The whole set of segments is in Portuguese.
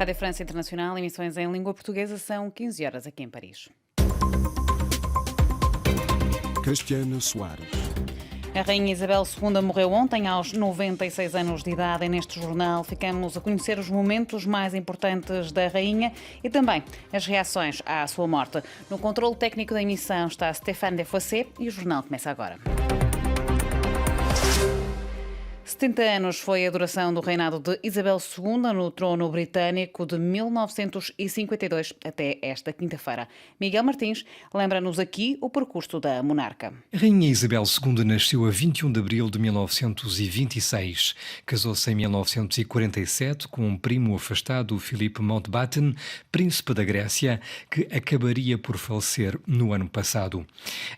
Rádio França Internacional, emissões em língua portuguesa, são 15 horas aqui em Paris. Cristiana Soares. A Rainha Isabel II morreu ontem aos 96 anos de idade e neste jornal ficamos a conhecer os momentos mais importantes da Rainha e também as reações à sua morte. No controle técnico da emissão está Stéphane Defossé e o jornal começa agora. 70 anos foi a duração do reinado de Isabel II no trono britânico de 1952 até esta quinta-feira. Miguel Martins lembra-nos aqui o percurso da monarca. A Rainha Isabel II nasceu a 21 de abril de 1926. Casou-se em 1947 com um primo afastado, Philippe Mountbatten, príncipe da Grécia, que acabaria por falecer no ano passado.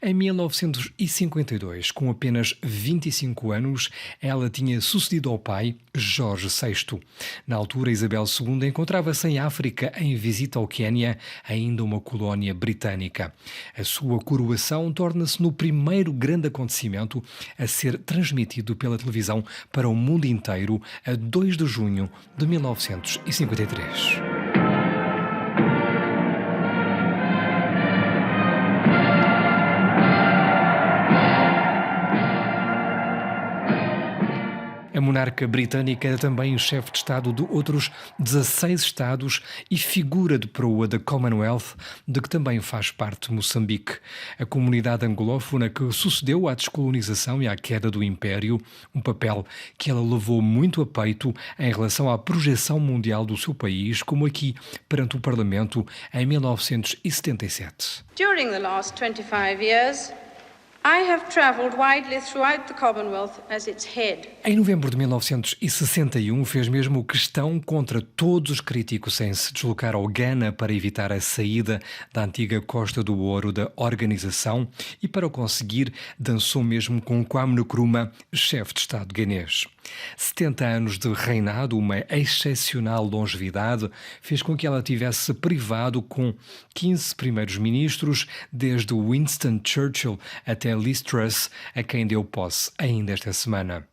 Em 1952, com apenas 25 anos, ela tinha sucedido ao pai, Jorge VI. Na altura, Isabel II encontrava-se em África em visita ao Quénia, ainda uma colónia britânica. A sua coroação torna-se no primeiro grande acontecimento a ser transmitido pela televisão para o mundo inteiro a 2 de junho de 1953. A monarca britânica é também o chefe de Estado de outros 16 Estados e figura de proa da Commonwealth, de que também faz parte Moçambique. A comunidade angolófona que sucedeu à descolonização e à queda do Império, um papel que ela levou muito a peito em relação à projeção mundial do seu país, como aqui perante o Parlamento em 1977. During the last 25 years, I have travelled widely throughout the Commonwealth as its head. Em novembro de 1961, fez mesmo questão contra todos os críticos em se deslocar ao Ghana para evitar a saída da antiga Costa do Ouro da organização e, para o conseguir, dançou mesmo com Kwame Nkrumah, chefe de Estado ganês. 70 anos de reinado, uma excepcional longevidade, fez com que ela tivesse privado com 15 primeiros ministros, desde Winston Churchill até Liz Truss, a quem deu posse ainda esta semana.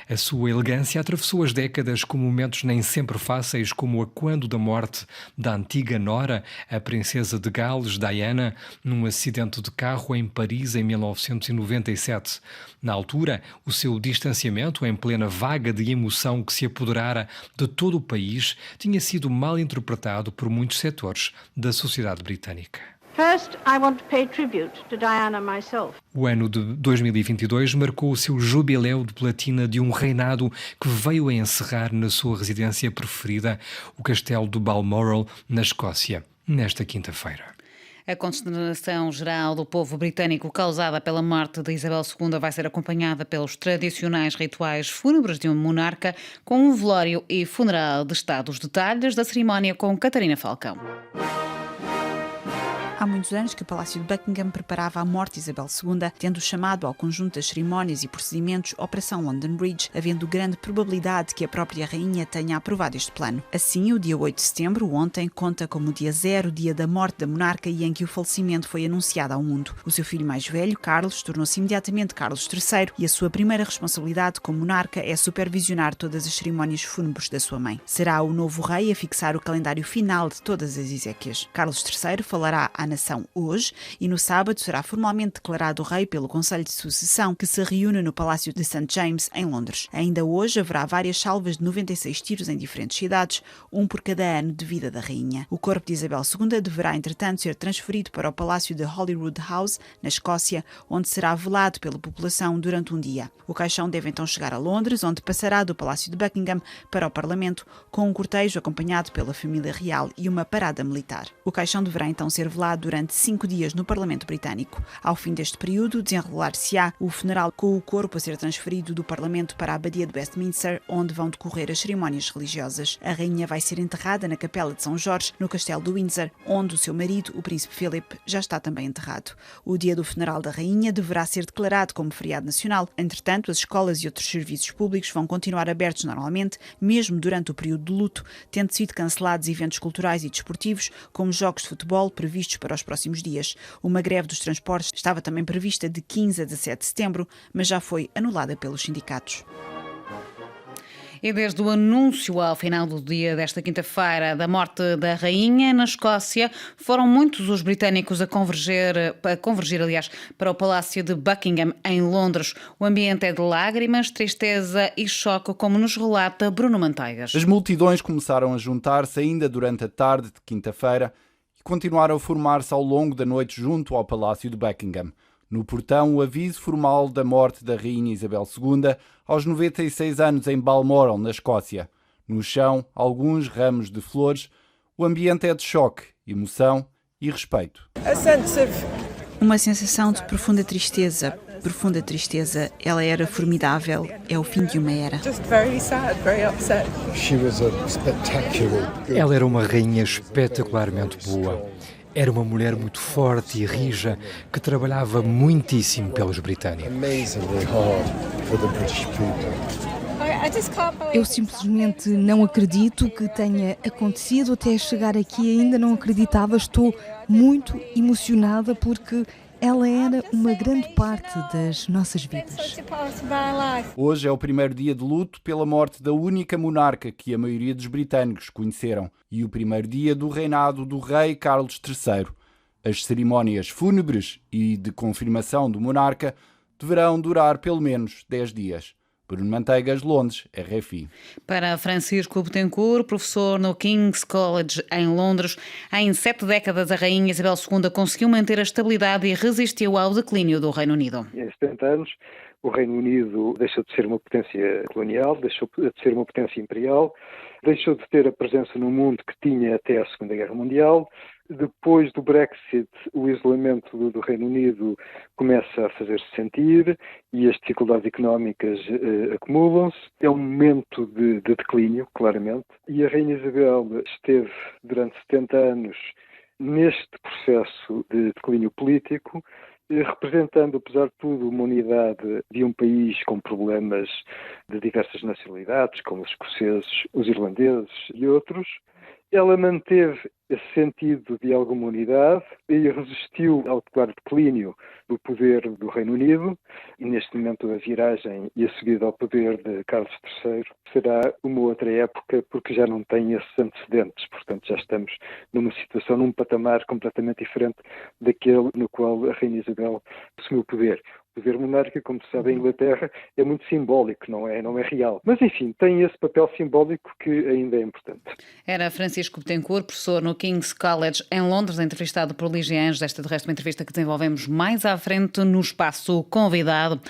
A sua elegância atravessou as décadas com momentos nem sempre fáceis, como a quando da morte da antiga nora, a princesa de Gales, Diana, num acidente de carro em Paris em 1997. Na altura, o seu distanciamento, em plena vaga de emoção que se apoderara de todo o país, tinha sido mal interpretado por muitos setores da sociedade britânica. First, I want to pay tribute to Diana myself. O ano de 2022 marcou o seu jubileu de platina de um reinado que veio a encerrar na sua residência preferida, o castelo de Balmoral, na Escócia, nesta quinta-feira. A consternação geral do povo britânico causada pela morte de Isabel II vai ser acompanhada pelos tradicionais rituais fúnebres de um monarca, com um velório e funeral de Estado. Os detalhes da cerimónia com Catarina Falcão. Há muitos anos que o Palácio de Buckingham preparava a morte de Isabel II, tendo chamado ao conjunto das cerimónias e procedimentos Operação London Bridge, havendo grande probabilidade que a própria rainha tenha aprovado este plano. Assim, o dia 8 de setembro, ontem, conta como o dia zero, dia da morte da monarca e em que o falecimento foi anunciado ao mundo. O seu filho mais velho, Carlos, tornou-se imediatamente Carlos III e a sua primeira responsabilidade como monarca é supervisionar todas as cerimónias fúnebres da sua mãe. Será o novo rei a fixar o calendário final de todas as exéquias. Carlos III falará à nação hoje e no sábado será formalmente declarado rei pelo Conselho de Sucessão, que se reúne no Palácio de St. James, em Londres. Ainda hoje haverá várias salvas de 96 tiros em diferentes cidades, um por cada ano de vida da rainha. O corpo de Isabel II deverá, entretanto, ser transferido para o Palácio de Holyrood House, na Escócia, onde será velado pela população durante um dia. O caixão deve então chegar a Londres, onde passará do Palácio de Buckingham para o Parlamento, com um cortejo acompanhado pela família real e uma parada militar. O caixão deverá então ser velado durante 5 dias no Parlamento Britânico. Ao fim deste período, desenrolar-se-á o funeral, com o corpo a ser transferido do Parlamento para a Abadia de Westminster, onde vão decorrer as cerimónias religiosas. A rainha vai ser enterrada na Capela de São Jorge, no Castelo de Windsor, onde o seu marido, o príncipe Philip, já está também enterrado. O dia do funeral da rainha deverá ser declarado como feriado nacional. Entretanto, as escolas e outros serviços públicos vão continuar abertos normalmente, mesmo durante o período de luto, tendo sido cancelados eventos culturais e desportivos, como jogos de futebol previstos para os próximos dias. Uma greve dos transportes estava também prevista de 15 a 17 de setembro, mas já foi anulada pelos sindicatos. E desde o anúncio ao final do dia desta quinta-feira da morte da rainha na Escócia, foram muitos os britânicos a convergir, aliás, para o Palácio de Buckingham, em Londres. O ambiente é de lágrimas, tristeza e choque, como nos relata Bruno Manteigas. As multidões começaram a juntar-se ainda durante a tarde de quinta-feira e continuaram a formar-se ao longo da noite junto ao Palácio de Buckingham. No portão, o aviso formal da morte da Rainha Isabel II aos 96 anos em Balmoral, na Escócia. No chão, alguns ramos de flores. O ambiente é de choque, emoção e respeito. Uma sensação de profunda tristeza. Profunda tristeza. Ela era formidável. É o fim de uma era. Ela era uma rainha espetacularmente boa. Era uma mulher muito forte e rija que trabalhava muitíssimo pelos britânicos. Eu simplesmente não acredito que tenha acontecido. Até chegar aqui ainda não acreditava. Estou muito emocionada porque ela era uma grande parte das nossas vidas. Hoje é o primeiro dia de luto pela morte da única monarca que a maioria dos britânicos conheceram e o primeiro dia do reinado do rei Carlos III. As cerimónias fúnebres e de confirmação do monarca deverão durar pelo menos 10 dias. Bruno Manteigas, Londres, RFI. Para Francisco Betancourt, professor no King's College em Londres, em 7 décadas a rainha Isabel II conseguiu manter a estabilidade e resistiu ao declínio do Reino Unido. Em 70 anos, o Reino Unido deixou de ser uma potência colonial, deixou de ser uma potência imperial, deixou de ter a presença no mundo que tinha até a Segunda Guerra Mundial. Depois do Brexit, o isolamento do Reino Unido começa a fazer-se sentir e as dificuldades económicas acumulam-se. É um momento de declínio, claramente. E a Rainha Isabel esteve durante 70 anos neste processo de declínio político, representando, apesar de tudo, uma unidade de um país com problemas de diversas nacionalidades, como os escoceses, os irlandeses e outros. Ela manteve esse sentido de alguma unidade e resistiu ao claro declínio do poder do Reino Unido. E neste momento a viragem e a subida ao poder de Carlos III será uma outra época porque já não tem esses antecedentes. Portanto, já estamos numa situação, num patamar completamente diferente daquele no qual a Rainha Isabel assumiu o poder. O poder monárquico, como se sabe, em Inglaterra é muito simbólico, não é real. Mas, enfim, tem esse papel simbólico que ainda é importante. Era Francisco Betancourt, professor no King's College em Londres, entrevistado por Lígia Anjos. Esta, de resto, uma entrevista que desenvolvemos mais à frente no espaço convidado.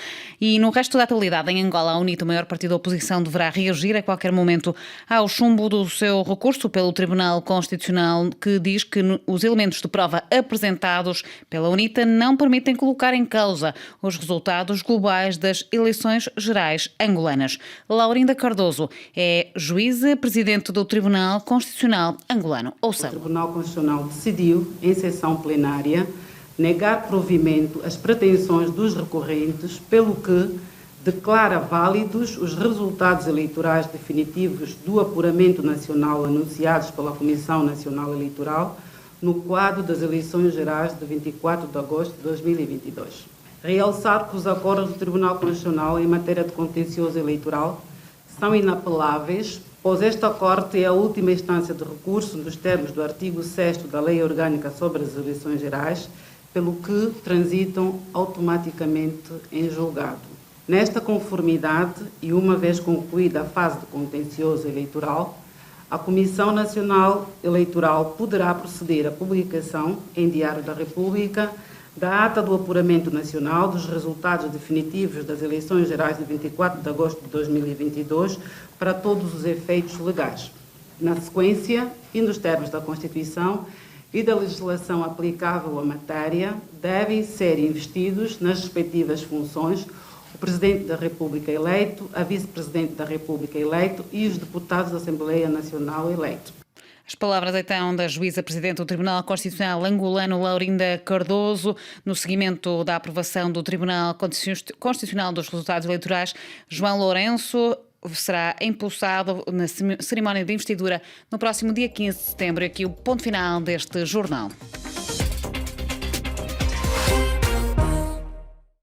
E no resto da atualidade, em Angola, a UNITA, o maior partido da oposição, deverá reagir a qualquer momento ao chumbo do seu recurso pelo Tribunal Constitucional, que diz que os elementos de prova apresentados pela UNITA não permitem colocar em causa os resultados globais das eleições gerais angolanas. Laurinda Cardoso é juíza presidente do Tribunal Constitucional angolano. Ouça. O Tribunal Constitucional decidiu, em sessão plenária, negar provimento às pretensões dos recorrentes, pelo que declara válidos os resultados eleitorais definitivos do apuramento nacional anunciados pela Comissão Nacional Eleitoral no quadro das eleições gerais de 24 de agosto de 2022. Realçar que os acordos do Tribunal Constitucional em matéria de contencioso eleitoral são inapeláveis, pois esta Corte é a última instância de recurso nos termos do artigo 6º da Lei Orgânica sobre as Eleições Gerais, pelo que transitam automaticamente em julgado. Nesta conformidade, e uma vez concluída a fase de contencioso eleitoral, a Comissão Nacional Eleitoral poderá proceder à publicação em Diário da República da ata do apuramento nacional dos resultados definitivos das eleições gerais de 24 de agosto de 2022 para todos os efeitos legais. Na sequência, e nos termos da Constituição e da legislação aplicável à matéria, devem ser investidos nas respectivas funções o Presidente da República eleito, a Vice-Presidente da República eleito e os deputados da Assembleia Nacional eleitos. As palavras, então, da juíza presidente do Tribunal Constitucional angolano, Laurinda Cardoso, no seguimento da aprovação do Tribunal Constitucional dos resultados eleitorais. João Lourenço será empossado na cerimónia de investidura no próximo dia 15 de setembro. Aqui o ponto final deste jornal.